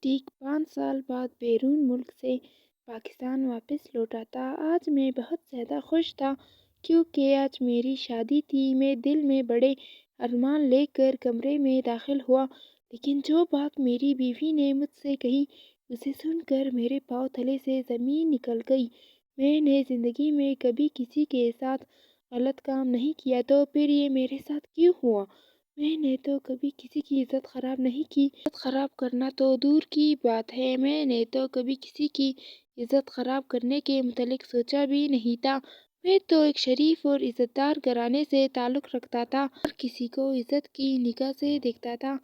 ٹھیک 5 سال بعد بیرون ملک سے پاکستان واپس لوٹا تھا۔ آج میں بہت زیادہ خوش تھا کیونکہ آج میری شادی تھی۔ میں دل میں بڑے ارمان لے کر کمرے میں داخل ہوا، لیکن جو بات میری بیوی نے مجھ سے کہی اسے سن کر میرے پاؤں تلے سے زمین نکل گئی۔ میں نے زندگی میں کبھی کسی کے ساتھ غلط کام نہیں کیا تو پھر یہ میرے ساتھ کیوں ہوا؟ میں نے تو کبھی کسی کی عزت خراب نہیں کی۔ عزت خراب کرنا تو دور کی بات ہے، میں نے تو کبھی کسی کی عزت خراب کرنے کے متعلق سوچا بھی نہیں تھا۔ میں تو ایک شریف اور عزت دار گھرانے سے تعلق رکھتا تھا، ہر کسی کو عزت کی نگاہ سے دیکھتا تھا۔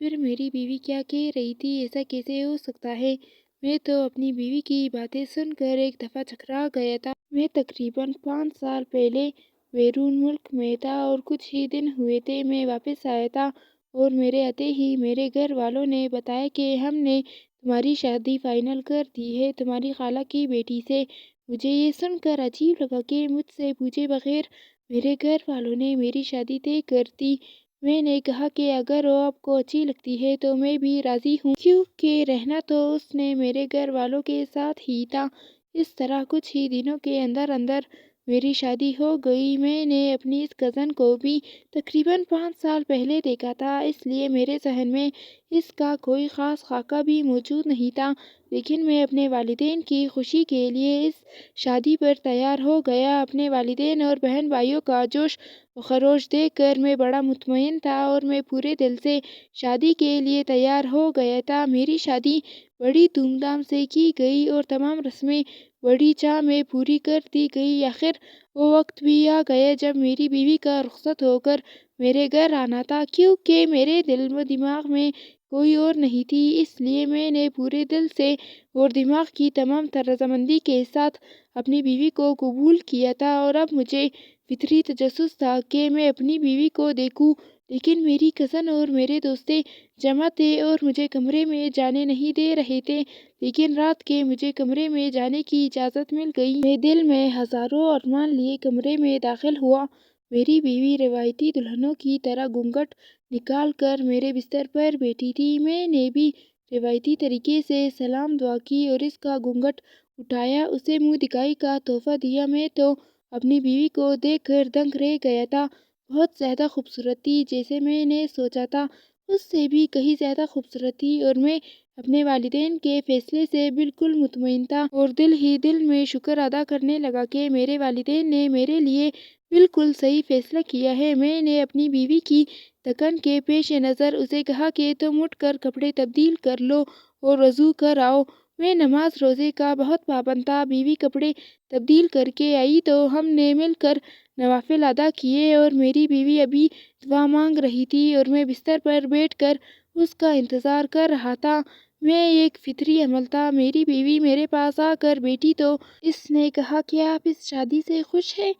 پھر میری بیوی کیا کہہ رہی تھی، ایسا کیسے ہو سکتا ہے؟ میں تو اپنی بیوی کی باتیں سن کر ایک دفعہ چکرا گیا تھا۔ میں تقریباً 5 سال پہلے بیرون ملک میں تھا اور کچھ ہی دن ہوئے تھے میں واپس آیا تھا، اور میرے آتے ہی میرے گھر والوں نے بتایا کہ ہم نے تمہاری شادی فائنل کر دی ہے تمہاری خالہ کی بیٹی سے۔ مجھے یہ سن کر عجیب لگا کہ مجھ سے پوچھے بغیر میرے گھر والوں نے میری شادی طے کر دی۔ میں نے کہا کہ اگر وہ آپ کو اچھی لگتی ہے تو میں بھی راضی ہوں، کیونکہ رہنا تو اس نے میرے گھر والوں کے ساتھ ہی تھا۔ اس طرح کچھ ہی دنوں کے اندر اندر میری شادی ہو گئی۔ میں نے اپنی اس کزن کو بھی تقریباً 5 سال پہلے دیکھا تھا، اس لیے میرے ذہن میں اس کا کوئی خاص خاکہ بھی موجود نہیں تھا، لیکن میں اپنے والدین کی خوشی کے لیے اس شادی پر تیار ہو گیا۔ اپنے والدین اور بہن بھائیوں کا جوش و خروش دیکھ کر میں بڑا مطمئن تھا اور میں پورے دل سے شادی کے لیے تیار ہو گیا تھا۔ میری شادی بڑی دھوم دھام سے کی گئی اور تمام رسمیں بڑی چاہ میں پوری کر دی گئی۔ آخر وہ وقت بھی آ گیا جب میری بیوی کا رخصت ہو کر میرے گھر آنا تھا، کیونکہ میرے دل و دماغ میں کوئی اور نہیں تھی، اس لیے میں نے پورے دل سے اور دماغ کی تمام رضامندی کے ساتھ اپنی بیوی کو قبول کیا تھا۔ اور اب مجھے فطری تجسس تھا کہ میں اپنی بیوی کو دیکھوں، لیکن میری کزن اور میرے دوست جمع تھے اور مجھے کمرے میں جانے نہیں دے رہے تھے، لیکن رات کے مجھے کمرے میں جانے کی اجازت مل گئی۔ میں دل میں ہزاروں ارمان لیے کمرے میں داخل ہوا۔ میری بیوی روایتی دلہنوں کی طرح گھونگھٹ نکال کر میرے بستر پر بیٹھی تھی۔ میں نے بھی روایتی طریقے سے سلام دعا کی اور اس کا گھونگھٹ اٹھایا، اسے منہ دکھائی کا تحفہ دیا۔ میں تو اپنی بیوی کو دیکھ کر دنگ رہ گیا تھا، بہت زیادہ خوبصورت تھی، جیسے میں نے سوچا تھا اس سے بھی کہیں زیادہ خوبصورت تھی، اور میں اپنے والدین کے فیصلے سے بالکل مطمئن تھا اور دل ہی دل میں شکر ادا کرنے لگا کہ میرے والدین نے میرے لیے بالکل صحیح فیصلہ کیا ہے۔ میں نے اپنی بیوی کی تھکن کے پیش نظر اسے کہا کہ تم اٹھ کر کپڑے تبدیل کر لو اور وضو کر آؤ۔ میں نماز روزے کا بہت پابند تھا۔ بیوی کپڑے تبدیل کر کے آئی تو ہم نے مل کر نوافل ادا کیے، اور میری بیوی ابھی دعا مانگ رہی تھی اور میں بستر پر بیٹھ کر اس کا انتظار کر رہا تھا۔ میں ایک فطری عمل تھا۔ میری بیوی میرے پاس آ کر بیٹھی تو اس نے کہا، کیا آپ اس شادی سے خوش ہیں؟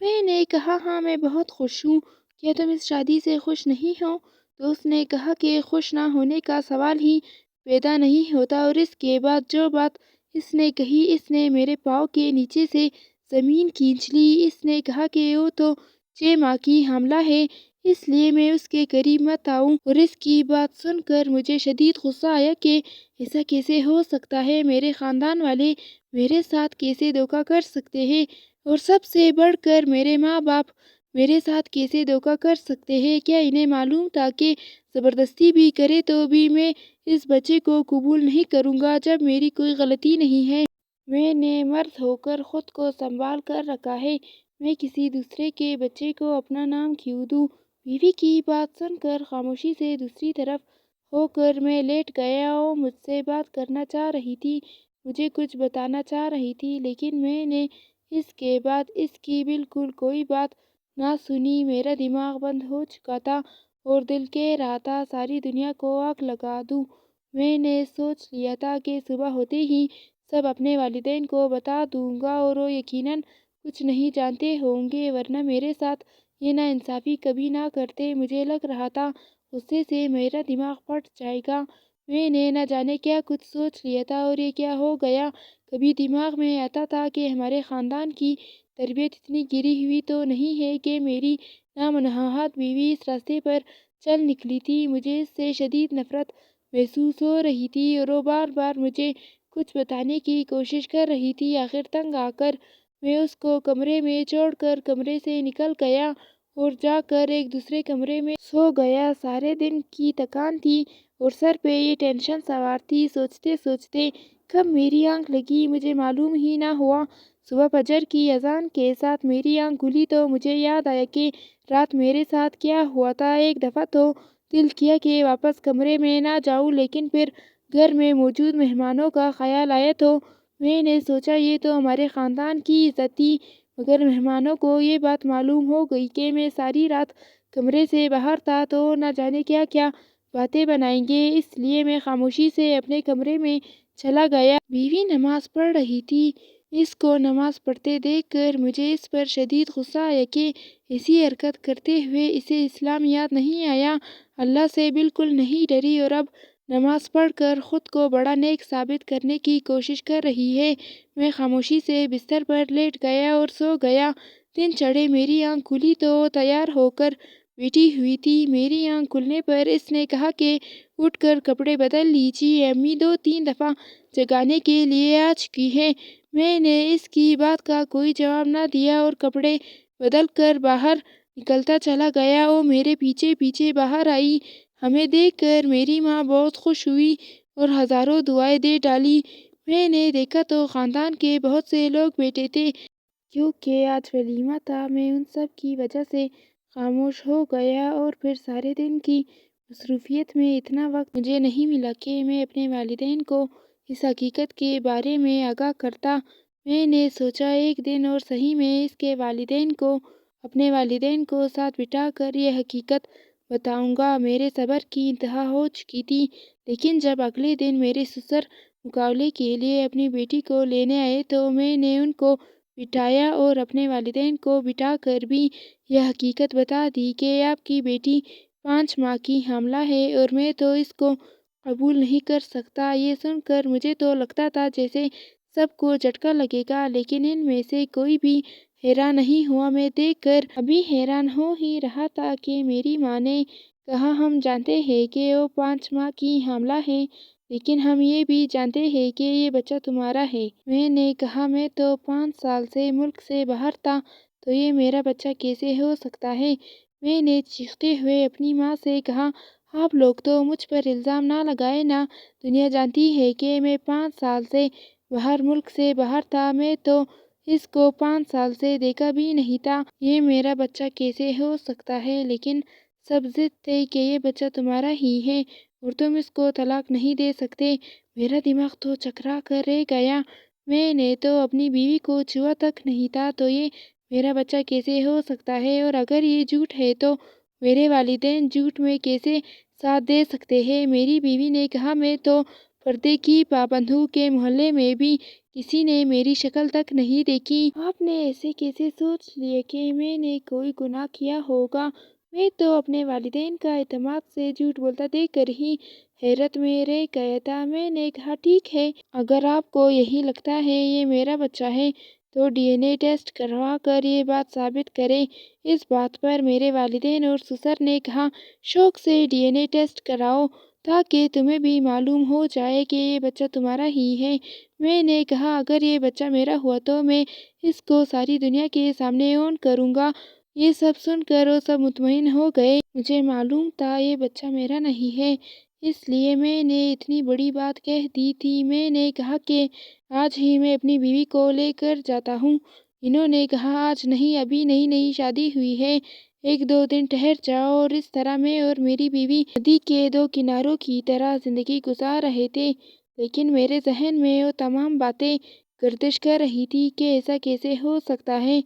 میں نے کہا، ہاں میں بہت خوش ہوں۔ کیا تم اس شادی سے خوش نہیں ہو؟ تو اس نے کہا کہ خوش نہ ہونے کا سوال ہی پیدا نہیں ہوتا، اور اس کے بعد جو بات اس نے کہی اس نے میرے پاؤں کے نیچے سے زمین کھینچ لی۔ اس نے کہا کہ وہ تو 6 ماہ کی حاملہ ہے، اس لیے میں اس کے قریب مت آؤں، اور اس کی بات سن کر مجھے شدید غصہ آیا کہ ایسا کیسے ہو سکتا ہے، میرے خاندان والے میرے ساتھ کیسے دھوکہ کر سکتے ہیں، اور سب سے بڑھ کر میرے ماں باپ میرے ساتھ کیسے دھوکہ کر سکتے ہیں؟ کیا انہیں معلوم تھا کہ زبردستی بھی کرے تو بھی میں اس بچے کو قبول نہیں کروں گا جب میری کوئی غلطی نہیں ہے؟ میں نے مرد ہو کر خود کو سنبھال کر رکھا ہے، میں کسی دوسرے کے بچے کو اپنا نام کیوں دوں؟ بیوی کی بات سن کر خاموشی سے دوسری طرف ہو کر میں لیٹ گیا۔ وہ مجھ سے بات کرنا چاہ رہی تھی، مجھے کچھ بتانا چاہ رہی تھی، لیکن میں نے اس کے بعد اس کی بالکل کوئی بات نہ سنی۔ میرا دماغ بند ہو چکا تھا اور دل کہہ رہا تھا ساری دنیا کو آگ لگا دوں۔ میں نے سوچ لیا تھا کہ صبح ہوتے ہی سب اپنے والدین کو بتا دوں گا، اور وہ یقیناً کچھ نہیں جانتے ہوں گے، ورنہ میرے ساتھ یہ ناانصافی کبھی نہ کرتے۔ مجھے لگ رہا تھا غصے سے میرا دماغ پھٹ جائے گا۔ میں نے نہ جانے کیا کچھ سوچ لیا تھا، اور یہ کیا ہو گیا؟ کبھی دماغ میں آتا تھا کہ ہمارے خاندان کی تربیت اتنی گری ہوئی تو نہیں ہے کہ میری نامنہوت بیوی اس راستے پر چل نکلی تھی۔ مجھے اس سے شدید نفرت محسوس ہو رہی تھی اور وہ بار بار مجھے کچھ بتانے کی کوشش کر رہی تھی۔ آخر تنگ آ کر میں اس کو کمرے میں چھوڑ کر کمرے سے نکل گیا اور جا کر ایک دوسرے کمرے میں سو گیا۔ سارے دن کی تھکان تھی اور سر پہ یہ ٹینشن سوار تھی۔ سوچتے سوچتے کب میری آنکھ لگی مجھے معلوم ہی نہ ہوا۔ صبح فجر کی اذان کے ساتھ میری آنکھ کھلی تو مجھے یاد آیا کہ رات میرے ساتھ کیا ہوا تھا۔ ایک دفعہ تو دل کیا کہ واپس کمرے میں نہ جاؤں، لیکن پھر گھر میں موجود مہمانوں کا خیال آیا تو میں نے سوچا یہ تو ہمارے خاندان کی عزت تھی۔ مگر مہمانوں کو یہ بات معلوم ہو گئی کہ میں ساری رات کمرے سے باہر تھا تو نہ جانے کیا کیا باتیں بنائیں گے، اس لیے میں خاموشی سے اپنے کمرے میں چلا گیا۔ بیوی نماز پڑھ رہی تھی۔ اس کو نماز پڑھتے دیکھ کر مجھے اس پر شدید غصہ آیا کہ ایسی حرکت کرتے ہوئے اسے اسلام یاد نہیں آیا، اللہ سے بالکل نہیں ڈری اور اب نماز پڑھ کر خود کو بڑا نیک ثابت کرنے کی کوشش کر رہی ہے۔ میں خاموشی سے بستر پر لیٹ گیا اور سو گیا۔ دن چڑھے میری آنکھ کھلی تو وہ تیار ہو کر بیٹھی ہوئی تھی۔ میری آنکھ کھلنے پر اس نے کہا کہ اٹھ کر کپڑے بدل لیجیے، امی 2-3 دفعہ جگانے کے لیے آ چکی ہیں۔ میں نے اس کی بات کا کوئی جواب نہ دیا اور کپڑے بدل کر باہر نکلتا چلا گیا۔ وہ میرے پیچھے پیچھے باہر آئی۔ ہمیں دیکھ کر میری ماں بہت خوش ہوئی اور ہزاروں دعائیں دے ڈالی۔ میں نے دیکھا تو خاندان کے بہت سے لوگ بیٹھے تھے۔ کیونکہ آج ولیمہ تھا، میں ان سب کی وجہ سے خاموش ہو گیا اور پھر سارے دن کی مصروفیت میں اتنا وقت مجھے نہیں ملا کہ میں اپنے والدین کو اس حقیقت کے بارے میں آگاہ کرتا۔ میں نے سوچا ایک دن اور صحیح میں اس کے والدین کو اپنے والدین کو ساتھ بٹھا کر یہ حقیقت بتاؤں گا۔ میرے صبر کی انتہا ہو چکی تھی، لیکن جب اگلے دن میرے سسر مقابلے کے لیے اپنی بیٹی کو لینے آئے تو میں نے ان کو بٹھایا اور اپنے والدین کو بٹھا کر بھی یہ حقیقت بتا دی کہ آپ کی بیٹی 5 ماہ کی حاملہ ہے اور میں تو اس کو قبول نہیں کر سکتا۔ یہ سن کر مجھے تو لگتا تھا جیسے سب کو جھٹکا لگے گا، لیکن ان میں سے کوئی بھی حیران نہیں ہوا۔ میں دیکھ کر ابھی حیران ہو ہی رہا تھا کہ میری ماں نے کہا ہم جانتے ہیں کہ وہ 5 ماہ کی حاملہ ہے، لیکن ہم یہ بھی جانتے ہیں کہ یہ بچہ تمہارا ہے۔ میں نے کہا میں تو 5 سال سے ملک سے باہر تھا تو یہ میرا بچہ کیسے ہو سکتا ہے؟ میں نے چیختے ہوئے اپنی ماں سے کہا آپ لوگ تو مجھ پر الزام نہ لگائیں نا، دنیا جانتی ہے کہ میں 5 سال سے باہر ملک سے باہر تھا، میں تو اس کو 5 سال سے دیکھا بھی نہیں تھا۔ یہ میرا بچہ کیسے ہو سکتا ہے؟ لیکن سب ضد تھے کہ یہ بچہ تمہارا ہی ہے اور تم اس کو طلاق نہیں دے سکتے۔ میرا دماغ تو چکرا کر رہ گیا۔ میں نے تو اپنی بیوی کو چھوا تک نہیں تھا تو یہ میرا بچہ کیسے ہو سکتا ہے؟ اور اگر یہ جھوٹ ہے تو میرے والدین جھوٹ میں کیسے ساتھ دے سکتے ہیں؟ میری بیوی نے کہا میں تو پردے کی پابند ہوں کہ محلے میں بھی کسی نے میری شکل تک نہیں دیکھی۔ آپ نے ایسے کیسے سوچ لیا کہ میں نے کوئی گناہ کیا ہوگا؟ میں تو اپنے والدین کا اعتماد سے جھوٹ بولتا دیکھ کر ہی حیرت میں رہ گیا تھا۔ میں نے کہا ٹھیک ہے، اگر آپ کو یہی لگتا ہے یہ میرا بچہ ہے تو ڈی این اے ٹیسٹ کروا کر یہ بات ثابت کریں۔ اس بات پر میرے والدین اور سسر نے کہا شوق سے ڈی این اے ٹیسٹ کراؤ تاکہ تمہیں بھی معلوم ہو جائے کہ یہ بچہ تمہارا ہی ہے۔ میں نے کہا اگر یہ بچہ میرا ہوا تو میں اس کو ساری دنیا کے سامنے اون کروں گا۔ یہ سب سن کر وہ سب مطمئن ہو گئے۔ مجھے معلوم تھا یہ بچہ میرا نہیں ہے، اس لیے میں نے اتنی بڑی بات کہہ دی تھی۔ میں نے کہا کہ آج ہی میں اپنی بیوی کو لے کر جاتا ہوں۔ انہوں نے کہا آج نہیں، ابھی نئی نئی شادی ہوئی ہے، 1-2 دن ٹھہر جاؤ۔ اور اس طرح میں اور میری بیوی ندی کے 2 کناروں کی طرح زندگی گزار رہے تھے، لیکن میرے ذہن میں وہ تمام باتیں گردش کر رہی تھی کہ ایسا کیسے ہو سکتا ہے۔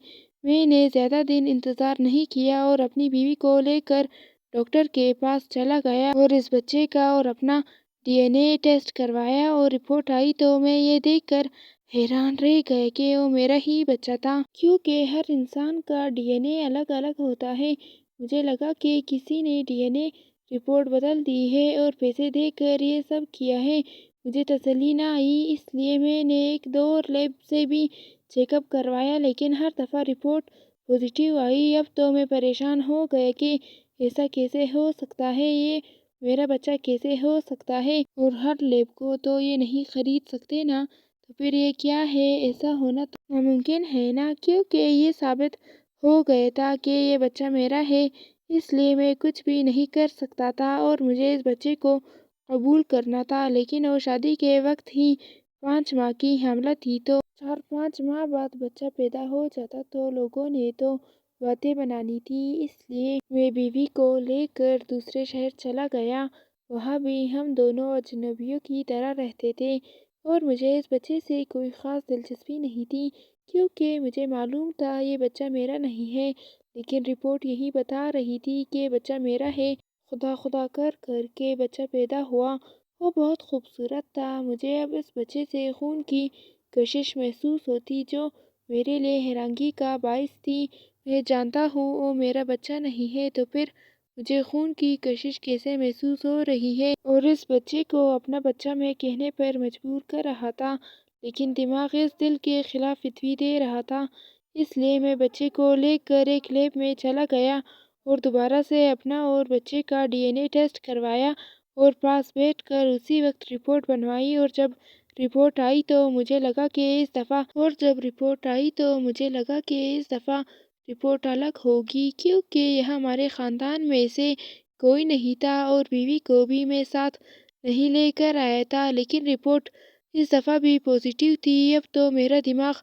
میں نے زیادہ دن انتظار نہیں کیا اور اپنی بیوی کو لے کر ڈاکٹر کے پاس چلا گیا اور اس بچے کا اور اپنا ڈی این اے ٹیسٹ کروایا اور رپورٹ آئی تو میں یہ دیکھ کر حیران رہ گیا کہ وہ میرا ہی بچہ تھا۔ کیونکہ ہر انسان کا ڈی این اے الگ الگ ہوتا ہے، مجھے لگا کہ کسی نے ڈی این اے رپورٹ بدل دی ہے اور پیسے دے کر یہ سب کیا ہے۔ مجھے تسلی نہ آئی، اس لیے میں نے 1-2 اور لیب سے بھی چیک اپ کروایا، لیکن ہر دفعہ رپورٹ پازیٹیو آئی۔ اب تو میں پریشان ہو گیا کہ ایسا کیسے ہو سکتا ہے، یہ میرا بچہ کیسے ہو سکتا ہے؟ اور ہر لیب کو تو یہ نہیں خرید سکتے نا، تو پھر یہ کیا ہے؟ ایسا ہونا تو ناممکن ہے نا، کیونکہ یہ ثابت ہو گیا تھا کہ یہ بچہ میرا ہے، اس لیے میں کچھ بھی نہیں کر سکتا تھا اور مجھے اس بچے کو قبول کرنا تھا۔ لیکن وہ شادی کے وقت ہی 5 ماہ کی حاملہ تھی، تو 4-5 ماہ بعد بچہ پیدا ہو جاتا تو لوگوں نے تو باتیں بنانی تھی، اس لیے میں بیوی کو لے کر دوسرے شہر چلا گیا۔ وہاں بھی ہم دونوں اجنبیوں کی طرح رہتے تھے اور مجھے اس بچے سے کوئی خاص دلچسپی نہیں تھی، کیونکہ مجھے معلوم تھا یہ بچہ میرا نہیں ہے، لیکن رپورٹ یہی بتا رہی تھی کہ بچہ میرا ہے۔ خدا خدا کر کر کے بچہ پیدا ہوا، وہ بہت خوبصورت تھا۔ مجھے اب اس بچے سے خون کی کشش محسوس ہوتی، جو میرے لیے حیرانگی کا باعث تھی۔ میں جانتا ہوں وہ میرا بچہ نہیں ہے، تو پھر مجھے خون کی کشش کیسے محسوس ہو رہی ہے؟ اور اس بچے کو اپنا بچہ میں کہنے پر مجبور کر رہا تھا، لیکن دماغ اس دل کے خلاف فتوی دے رہا تھا۔ اس لیے میں بچے کو لے کر ایک لیب میں چلا گیا اور دوبارہ سے اپنا اور بچے کا DNA ٹیسٹ کروایا اور پاس بیٹھ کر اسی وقت رپورٹ بنوائی۔ اور جب رپورٹ آئی تو مجھے لگا کہ اس دفعہ رپورٹ الگ ہوگی، کیونکہ یہ ہمارے خاندان میں سے کوئی نہیں تھا اور بیوی کو بھی میں ساتھ نہیں لے کر آیا تھا۔ لیکن رپورٹ اس دفعہ بھی پازیٹیو تھی۔ اب تو میرا دماغ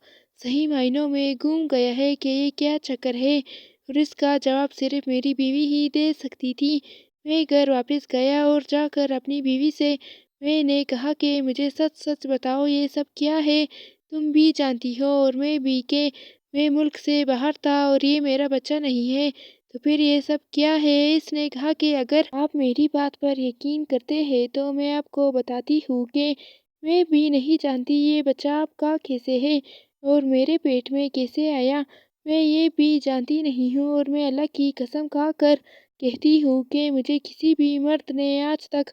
صحیح معنوں میں گھوم گیا ہے کہ یہ کیا چکر ہے، اور اس کا جواب صرف میری بیوی ہی دے سکتی تھی۔ میں گھر واپس گیا اور جا کر اپنی بیوی سے میں نے کہا کہ مجھے سچ سچ بتاؤ یہ سب کیا ہے؟ تم بھی جانتی ہو اور میں بھی کہ میں ملک سے باہر تھا اور یہ میرا بچہ نہیں ہے، تو پھر یہ سب کیا ہے؟ اس نے کہا کہ اگر آپ میری بات پر یقین کرتے ہیں تو میں آپ کو بتاتی ہوں کہ میں بھی نہیں جانتی یہ بچہ آپ کا کیسے ہے اور میرے پیٹ میں کیسے آیا، میں یہ بھی جانتی نہیں ہوں، اور میں اللہ کی قسم کھا کر کہتی ہوں کہ مجھے کسی بھی مرد نے آج تک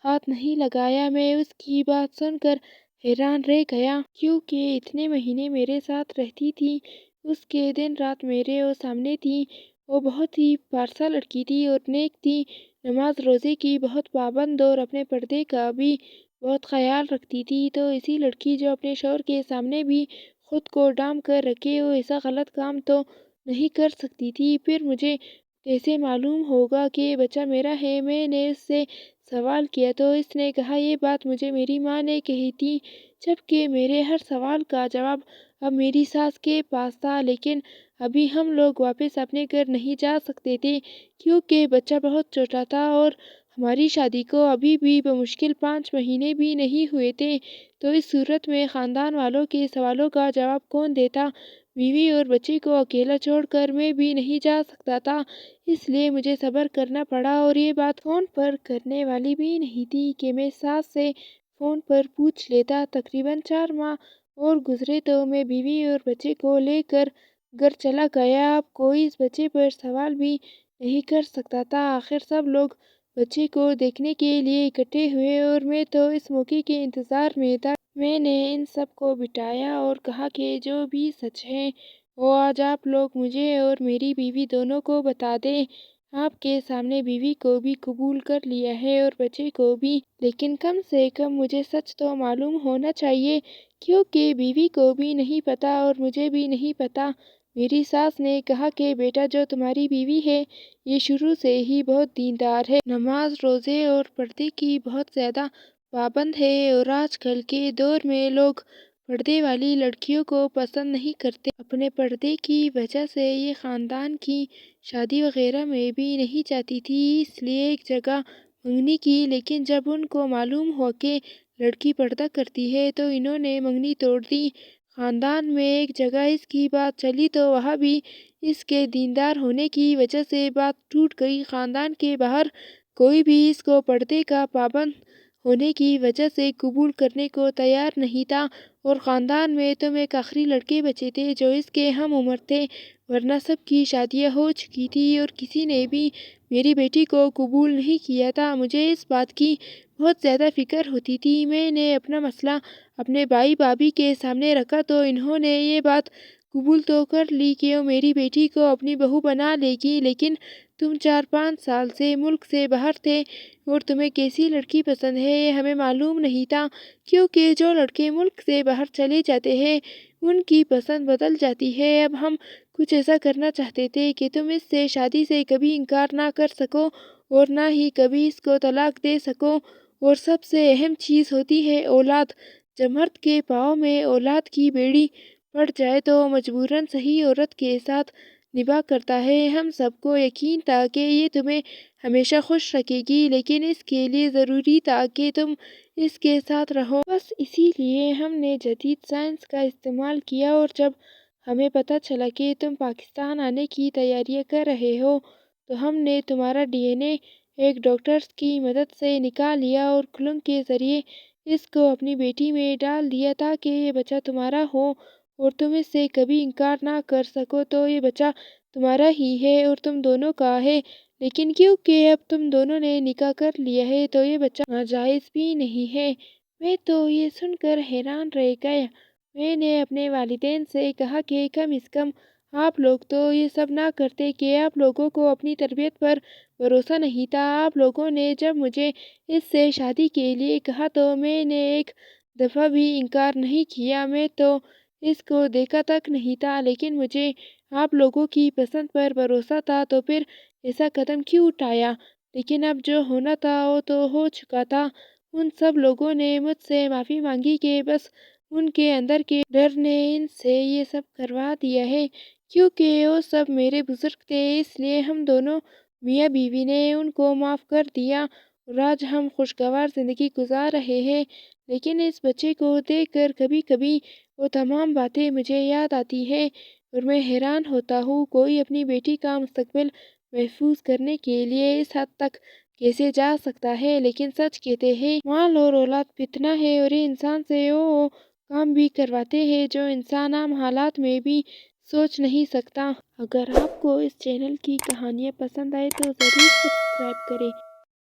ہاتھ نہیں لگایا۔ میں اس کی بات سن کر حیران رہ گیا، کیونکہ اتنے مہینے میرے ساتھ رہتی تھی، اس کے دن رات میرے وہ سامنے تھی۔ وہ بہت ہی پارسا لڑکی تھی اور نیک تھی، نماز روزے کی بہت پابند اور اپنے پردے کا بھی بہت خیال رکھتی تھی۔ تو ایسی لڑکی جو اپنے شوہر کے سامنے بھی خود کو ڈھانپ کر رکھے، وہ ایسا غلط کام تو نہیں کر سکتی تھی۔ پھر مجھے کیسے معلوم ہوگا کہ یہ بچہ میرا ہے؟ میں نے اس سے سوال کیا تو اس نے کہا یہ بات مجھے میری ماں نے کہی تھی، جبکہ میرے ہر سوال کا جواب اب میری ساس کے پاس تھا۔ لیکن ابھی ہم لوگ واپس اپنے گھر نہیں جا سکتے تھے، کیونکہ بچہ بہت چھوٹا تھا اور ہماری شادی کو ابھی بھی بمشکل 5 مہینے بھی نہیں ہوئے تھے۔ تو اس صورت میں خاندان والوں کے سوالوں کا جواب کون دیتا؟ بیوی اور بچے کو اکیلا چھوڑ کر میں بھی نہیں جا سکتا تھا، اس لیے مجھے صبر کرنا پڑا۔ اور یہ بات فون پر کرنے والی بھی نہیں تھی کہ میں ساس سے فون پر پوچھ لیتا۔ تقریباً 4 ماہ اور گزرے تو میں بیوی اور بچے کو لے کر گھر چلا گیا۔ اب کوئی اس بچے پر سوال بھی نہیں کر سکتا تھا۔ آخر سب لوگ بچے کو دیکھنے کے لیے اکٹھے ہوئے اور میں تو اس موقع کے انتظار میں تھا۔ میں نے ان سب کو بٹھایا اور کہا کہ جو بھی سچ ہے وہ آج آپ لوگ مجھے اور میری بیوی دونوں کو بتا دیں۔ آپ کے سامنے بیوی کو بھی قبول کر لیا ہے اور بچے کو بھی، لیکن کم سے کم مجھے سچ تو معلوم ہونا چاہیے، کیونکہ بیوی کو بھی نہیں پتا اور مجھے بھی نہیں پتا۔ میری ساس نے کہا کہ بیٹا جو تمہاری بیوی ہے یہ شروع سے ہی بہت دیندار ہے، نماز روزے اور پردے کی بہت زیادہ پابند ہے، اور آج کل کے دور میں لوگ پردے والی لڑکیوں کو پسند نہیں کرتے۔ اپنے پردے کی وجہ سے یہ خاندان کی شادی وغیرہ میں بھی نہیں جاتی تھی، اس لیے ایک جگہ منگنی کی، لیکن جب ان کو معلوم ہوا کہ لڑکی پردہ کرتی ہے تو انہوں نے منگنی توڑ دی۔ خاندان میں ایک جگہ اس کی بات چلی تو وہاں بھی اس کے دیندار ہونے کی وجہ سے بات ٹوٹ گئی۔ خاندان کے باہر کوئی بھی اس کو پردے کا پابند ہونے کی وجہ سے قبول کرنے کو تیار نہیں تھا، اور خاندان میں تم ایک آخری لڑکے بچے تھے جو اس کے ہم عمر تھے، ورنہ سب کی شادیاں ہو چکی تھی اور کسی نے بھی میری بیٹی کو قبول نہیں کیا تھا۔ مجھے اس بات کی بہت زیادہ فکر ہوتی تھی۔ میں نے اپنا مسئلہ اپنے بھائی بھابھی کے سامنے رکھا تو انہوں نے یہ بات قبول تو کر لی کہ وہ میری بیٹی کو اپنی بہو بنا لے گی، لیکن تم 4-5 سال سے ملک سے باہر تھے اور تمہیں کیسی لڑکی پسند ہے یہ ہمیں معلوم نہیں تھا، کیونکہ جو لڑکے ملک سے باہر چلے جاتے ہیں ان کی پسند بدل جاتی ہے۔ اب ہم کچھ ایسا کرنا چاہتے تھے کہ تم اس سے شادی سے کبھی انکار نہ کر سکو اور نہ ہی کبھی اس کو طلاق دے سکو، اور سب سے اہم چیز ہوتی ہے اولاد۔ جب مرد کے پاؤں میں اولاد کی بیڑی پڑ جائے تو مجبوراً صحیح عورت کے ساتھ نباہ کرتا ہے۔ ہم سب کو یقین تھا کہ یہ تمہیں ہمیشہ خوش رکھے گی، لیکن اس کے لیے ضروری تھا کہ تم اس کے ساتھ رہو۔ بس اسی لیے ہم نے جدید سائنس کا استعمال کیا، اور جب ہمیں پتہ چلا کہ تم پاکستان آنے کی تیاریاں کر رہے ہو تو ہم نے تمہارا ڈی این اے ایک ڈاکٹر کی مدد سے نکال لیا اور کلنگ کے ذریعے اس کو اپنی بیٹی میں ڈال دیا تاکہ یہ بچہ تمہارا ہو اور تم اس سے کبھی انکار نہ کر سکو۔ تو یہ بچہ تمہارا ہی ہے اور تم دونوں کا ہے، لیکن کیونکہ اب تم دونوں نے نکاح کر لیا ہے تو یہ بچہ ناجائز بھی نہیں ہے۔ میں تو یہ سن کر حیران رہ گیا۔ میں نے اپنے والدین سے کہا کہ کم از کم آپ لوگ تو یہ سب نہ کرتے کہ آپ لوگوں کو اپنی تربیت پر بھروسہ نہیں تھا۔ آپ لوگوں نے جب مجھے اس سے شادی کے لیے کہا تو میں نے ایک دفعہ بھی انکار نہیں کیا۔ میں تو اس کو دیکھا تک نہیں تھا، لیکن مجھے آپ لوگوں کی پسند پر بھروسہ تھا تو پھر ایسا قدم کیوں اٹھایا؟ لیکن اب جو ہونا تھا وہ تو ہو چکا تھا۔ ان سب لوگوں نے مجھ سے معافی مانگی کہ بس ان کے اندر کے ڈر نے ان سے یہ سب کروا دیا ہے، کیونکہ وہ سب میرے بزرگ تھے، اس لیے ہم دونوں میاں بیوی نے ان کو معاف کر دیا اور آج ہم خوشگوار زندگی گزار رہے ہیں۔ لیکن اس بچے کو دیکھ کر کبھی کبھی وہ تمام باتیں مجھے یاد آتی ہیں اور میں حیران ہوتا ہوں کوئی اپنی بیٹی کا مستقبل محفوظ کرنے کے لیے اس حد تک کیسے جا سکتا ہے۔ لیکن سچ کہتے ہیں مال اور اولاد فتنہ ہے، اور یہ انسان سے وہ کام بھی کرواتے ہیں جو انسان عام حالات میں بھی سوچ نہیں سکتا۔ اگر آپ کو اس چینل کی کہانیاں پسند آئے تو ضرور سبسکرائب کریں۔